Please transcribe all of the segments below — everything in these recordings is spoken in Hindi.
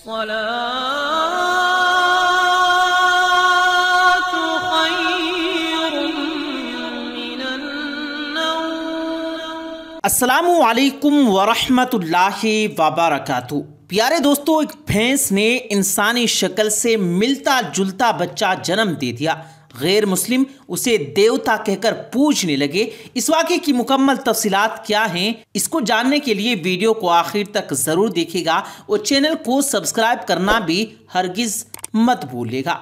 अस्सलातु खैरुम मिनन्नौम। अस्सलामु अलैकुम वरहमतुल्लाहि वबरकातुहू। प्यारे दोस्तों, एक भैंस ने इंसानी शक्ल से मिलता जुलता बच्चा जन्म दे दिया। गैर मुस्लिम उसे देवता कहकर पूजने लगे। इस वाक़े की मुकम्मल तफसीलात क्या हैं, इसको जानने के लिए वीडियो को आखिर तक ज़रूर देखिएगा और चैनल को सब्सक्राइब करना भी हरगिज़ मत भूलिएगा।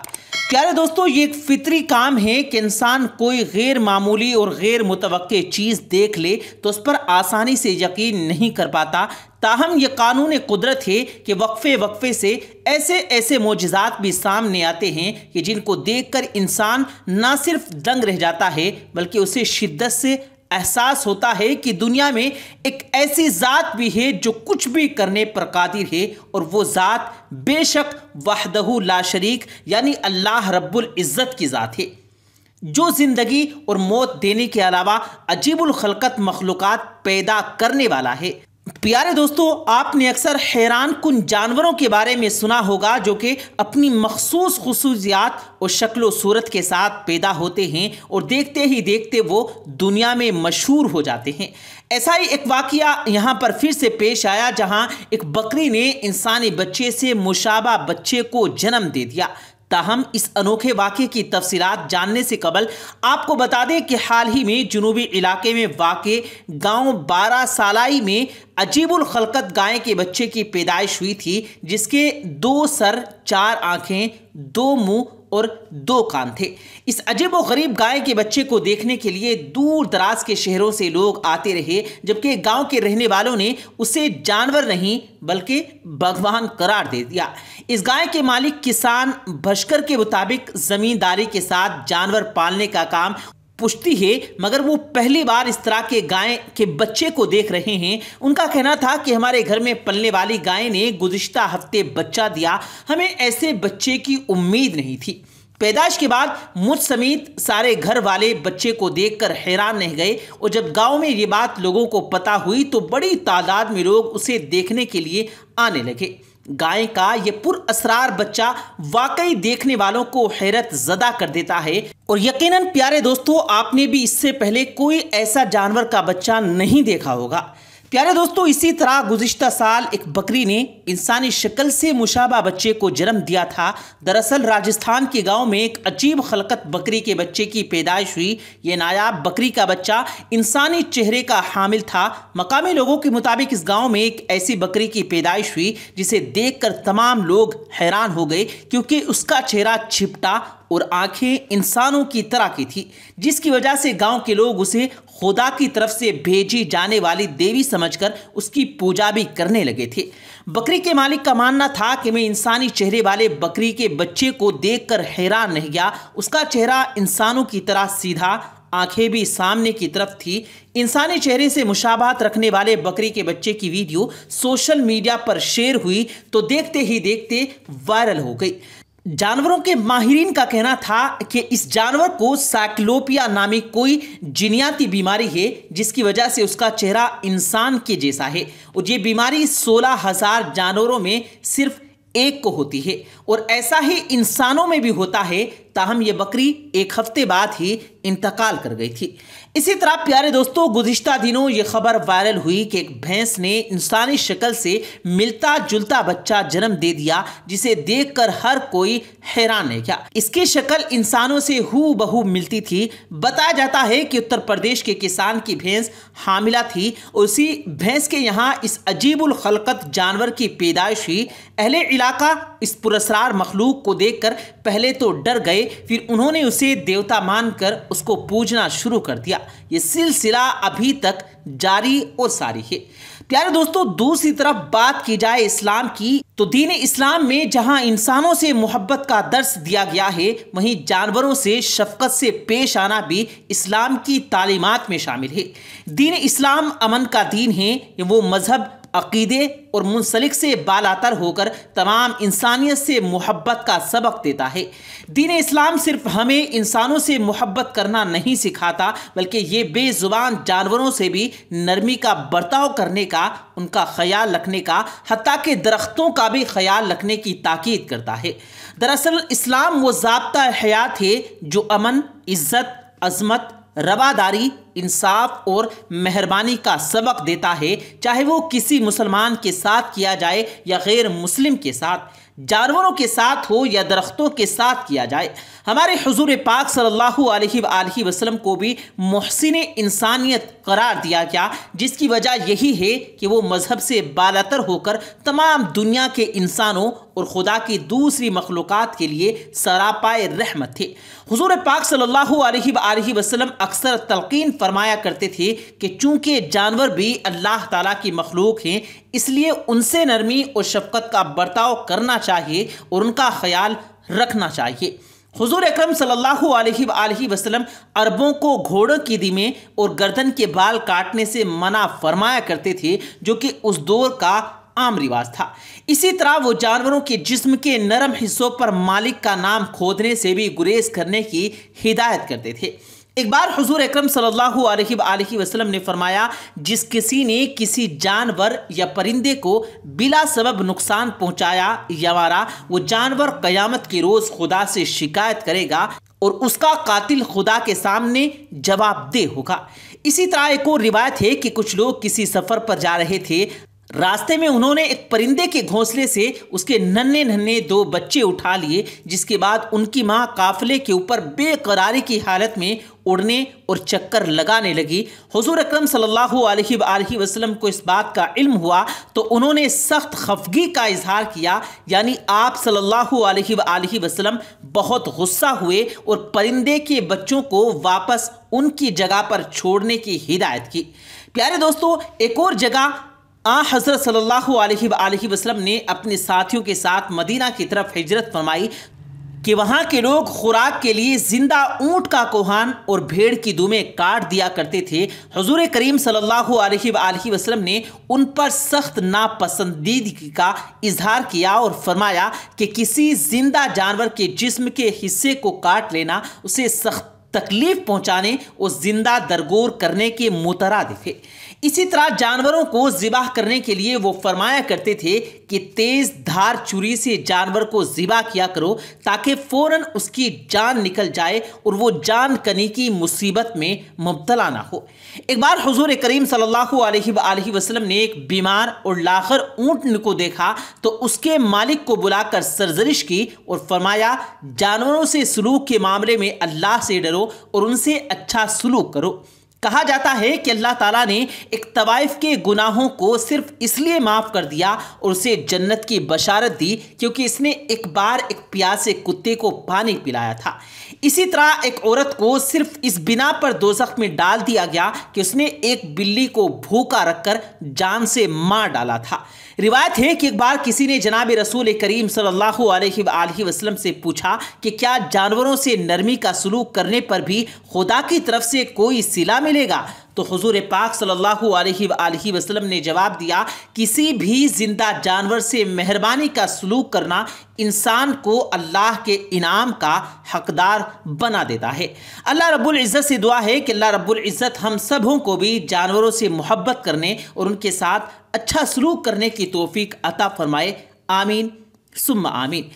प्यारे दोस्तों, ये एक फितरी काम है कि इंसान कोई गैर मामूली और गैर मुतवक्के चीज़ देख ले तो उस पर आसानी से यकीन नहीं कर पाता। ताहम यह कानून कुदरत है कि वक्फे वक्फे से ऐसे ऐसे मोजज़ात भी सामने आते हैं कि जिनको देखकर इंसान ना सिर्फ दंग रह जाता है बल्कि उसे शिद्दत से एहसास होता है कि दुनिया में एक ऐसी ज़ात भी है जो कुछ भी करने पर कादिर है, और वो ज़ात बेशक वहदहू ला शरीक यानी अल्लाह रब्बुल इज़्ज़त की ज़ात है, जो ज़िंदगी और मौत देने के अलावा अजीबुल खलकत मखलूक़ात पैदा करने वाला है। प्यारे दोस्तों, आपने अक्सर हैरान कुन जानवरों के बारे में सुना होगा जो कि अपनी मखसूस खुसूसियात और शक्ल सूरत के साथ पैदा होते हैं और देखते ही देखते वो दुनिया में मशहूर हो जाते हैं। ऐसा ही एक वाक़या यहाँ पर फिर से पेश आया जहाँ एक बकरी ने इंसानी बच्चे से मुशाबा बच्चे को जन्म दे दिया। ताहम इस अनोखे वाक़े की तफसीलात जानने से कबल आपको बता दें कि हाल ही में जुनूबी इलाके में वाक़े गांव 12 सालाई में अजीबुल खलकत गाय के बच्चे की पैदाइश हुई थी, जिसके 2 सर, 4 आँखें, 2 मुंह और 2 कान थे। इस अजीब व गरीब गाय के बच्चे को देखने के लिए दूर दराज के शहरों से लोग आते रहे, जबकि गांव के रहने वालों ने उसे जानवर नहीं बल्कि भगवान करार दे दिया। इस गाय के मालिक किसान भशकर के मुताबिक ज़मींदारी के साथ जानवर पालने का काम पुश्ती है, मगर वो पहली बार इस तरह के गाय के बच्चे को देख रहे हैं। उनका कहना था कि हमारे घर में पलने वाली गाय ने गुज़िश्ता हफ्ते बच्चा दिया, हमें ऐसे बच्चे की उम्मीद नहीं थी। पैदाइश के बाद मुझ समेत सारे घर वाले बच्चे को देखकर हैरान रह गए, और जब गांव में ये बात लोगों को पता हुई तो बड़ी तादाद में लोग उसे देखने के लिए आने लगे। गाय का ये पुरअसरार बच्चा वाकई देखने वालों को हैरत ज़दा कर देता है, और यकीनन प्यारे दोस्तों, आपने भी इससे पहले कोई ऐसा जानवर का बच्चा नहीं देखा होगा। प्यारे दोस्तों, इसी तरह गुज़िश्ता साल एक बकरी ने इंसानी शक्ल से मुशाबा बच्चे को जन्म दिया था। दरअसल राजस्थान के गांव में एक अजीब खलकत बकरी के बच्चे की पैदाइश हुई। ये नायाब बकरी का बच्चा इंसानी चेहरे का हामिल था। मकामी लोगों के मुताबिक इस गांव में एक ऐसी बकरी की पैदाइश हुई जिसे देखकर तमाम लोग हैरान हो गए, क्योंकि उसका चेहरा छिपटा और आंखें इंसानों की तरह की थी, जिसकी वजह से गांव के लोग उसे खुदा की तरफ से भेजी जाने वाली देवी समझकर उसकी पूजा भी करने लगे थे। बकरी के मालिक का मानना था कि मैं इंसानी चेहरे वाले बकरी के बच्चे को देखकर हैरान रह गया। उसका चेहरा इंसानों की तरह सीधा, आंखें भी सामने की तरफ थी। इंसानी चेहरे से मुशाबाहत रखने वाले बकरी के बच्चे की वीडियो सोशल मीडिया पर शेयर हुई तो देखते ही देखते वायरल हो गई। जानवरों के माहिरीन का कहना था कि इस जानवर को साइक्लोपिया नामी कोई जिनियाती बीमारी है, जिसकी वजह से उसका चेहरा इंसान के जैसा है, और ये बीमारी 16,000 जानवरों में सिर्फ एक को होती है, और ऐसा ही इंसानों में भी होता है। ताहम ये बकरी 1 हफ्ते बाद ही इंतकाल कर गई थी। इसी तरह प्यारे दोस्तों, गुज़िश्ता दिनों ये खबर वायरल हुई कि एक भैंस ने इंसानी शक्ल से मिलता जुलता बच्चा जन्म दे दिया, जिसे देखकर हर कोई हैरान है। क्या इसकी शक्ल इंसानों से हूबहू मिलती थी। बताया जाता है कि उत्तर प्रदेश के किसान की भैंस हामिला थी, और उसी भैंस के यहाँ इस अजीबुल खलकत जानवर की पैदाइश हुई। अहले इलाका इस पुरअसरार मखलूक को देखकर पहले तो डर गए, फिर उन्होंने उसे देवता मानकर उसको पूजना शुरू कर दिया। ये सिलसिला अभी तक जारी और सारी है। प्यारे दोस्तों, दूसरी तरफ बात की जाए इस्लाम की, तो दीन इस्लाम में जहां इंसानों से मोहब्बत का दर्स दिया गया है, वहीं जानवरों से शफकत से पेश आना भी इस्लाम की तालीमात में शामिल है। दीन इस्लाम अमन का दीन है। वो मजहब अकीदे और मुंसलिक से बालातर होकर तमाम इंसानियत से मोहब्बत का सबक देता है। दीन इस्लाम सिर्फ हमें इंसानों से मोहब्बत करना नहीं सिखाता, बल्कि ये बेजुबान जानवरों से भी नरमी का बर्ताव करने का, उनका ख्याल रखने का, हत्ता के दरख्तों का भी ख्याल रखने की ताकीद करता है। दरअसल इस्लाम वो ज़ाब्ता हयात है जो अमन, इज़्ज़त, अज़मत, रवादारी, इंसाफ और मेहरबानी का सबक देता है, चाहे वो किसी मुसलमान के साथ किया जाए या गैर मुस्लिम के साथ, जानवरों के साथ हो या दरख्तों के साथ किया जाए। हमारे हुजूर पाक सल्लल्लाहु अलैहि वसल्लम को भी मुहसिन इंसानियत करार दिया गया, जिसकी वजह यही है कि वो मजहब से बालातर होकर तमाम दुनिया के इंसानों और खुदा की दूसरी मखलूक़ात के लिए सरापाए रहमत थे। हुजूर पाक सल्लल्लाहु अलैहि वसल्लम अक्सर तलकीन फरमाया करते थे कि चूँकि जानवर भी अल्लाह ताला की मखलूक हैं, इसलिए उनसे नरमी और शफ़क़त का बर्ताव करना चाहिए और उनका ख्याल रखना चाहिए। हुजूर अकरम सल्लल्लाहु अलैहि वसल्लम अरबों को घोड़ों की दिमें और गर्दन के बाल काटने से मना फरमाया करते थे, जो कि उस दौर का आम रिवाज था। इसी तरह वो जानवरों के जिस्म के नरम हिस्सों पर मालिक का नाम खोदने से भी गुरेज करने की हिदायत करते थे। एक बार हुजूर अकरम सल्लल्लाहु अलैहि वसल्लम ने फरमाया, जिस किसी ने किसी जानवर या परिंदे को बिला सबब नुकसान पहुंचाया या मारा, वो जानवर क़यामत के रोज़ खुदा से शिकायत करेगा और उसका कातिल खुदा के सामने जवाबदेह होगा। इसी तरह एक और रिवायत है कि कुछ लोग किसी सफ़र पर जा रहे थे। रास्ते में उन्होंने एक परिंदे के घोंसले से उसके नन्हे नन्हे 2 बच्चे उठा लिए, जिसके बाद उनकी माँ काफिले के ऊपर बेकरारी की हालत में उड़ने और चक्कर लगाने लगी। हुजूर अकरम सल्लल्लाहु अलैहि वसल्लम को इस बात का इल्म हुआ तो उन्होंने सख्त खफगी का इजहार किया, यानी आप सल्लल्लाहु अलैहि वसल्लम बहुत गुस्सा हुए और परिंदे के बच्चों को वापस उनकी जगह पर छोड़ने की हिदायत की। प्यारे दोस्तों, एक और जगह हज़रत सल्लल्लाहु अलैहि वसल्लम ने अपने साथियों के साथ मदीना की तरफ हिजरत फरमाई कि वहाँ के लोग खुराक के लिए जिंदा ऊँट का कोहान और भेड़ की दुमें काट दिया करते थे। हुजूर करीम सल्लल्लाहु अलैहि वसल्लम ने उन पर सख्त नापसंदीदगी का इजहार किया और फरमाया कि किसी जिंदा जानवर के जिस्म के हिस्से को काट लेना उसे सख्त तकलीफ पहुँचाने और जिंदा दरगोर करने के मुतरादिफ है। इसी तरह जानवरों को ज़िबाह करने के लिए वो फरमाया करते थे कि तेज़ धार छुरी से जानवर को ज़िबाह किया करो ताकि फ़ौरन उसकी जान निकल जाए और वो जान कनी की मुसीबत में मुब्तला ना हो। एक बार हुजूर करीम सल्लल्लाहु अलैहि वसल्लम ने एक बीमार और लाखर ऊँट को देखा तो उसके मालिक को बुलाकर सरजरिश की और फरमाया, जानवरों से सलूक के मामले में अल्लाह से डरो और उनसे अच्छा सलूक करो। कहा जाता है कि अल्लाह ताला ने एक तवाइफ के गुनाहों को सिर्फ इसलिए माफ़ कर दिया और उसे जन्नत की बशारत दी क्योंकि इसने एक बार एक प्यासे कुत्ते को पानी पिलाया था। इसी तरह एक औरत को सिर्फ इस बिना पर दोज़ख में डाल दिया गया कि उसने एक बिल्ली को भूखा रखकर जान से मार डाला था। रिवायत है कि एक बार किसी ने जनाब रसूल करीम सल्लल्लाहु अलैहि वसल्लम से पूछा कि क्या जानवरों से नरमी का सलूक करने पर भी खुदा की तरफ से कोई सिला मिलेगा? तो हुजूर पाक सल्लल्लाहु अलैहि वसल्लम ने जवाब दिया, किसी भी जिंदा जानवर से मेहरबानी का सलूक करना इंसान को अल्लाह के इनाम का हकदार बना देता है। अल्लाह रब्बुल इज़्ज़त से दुआ है कि अल्लाह रब्बुल इज़्ज़त हम सबों को भी जानवरों से मोहब्बत करने और उनके साथ अच्छा सलूक करने की तौफीक अता फरमाए। आमीन सुम्मा आमीन।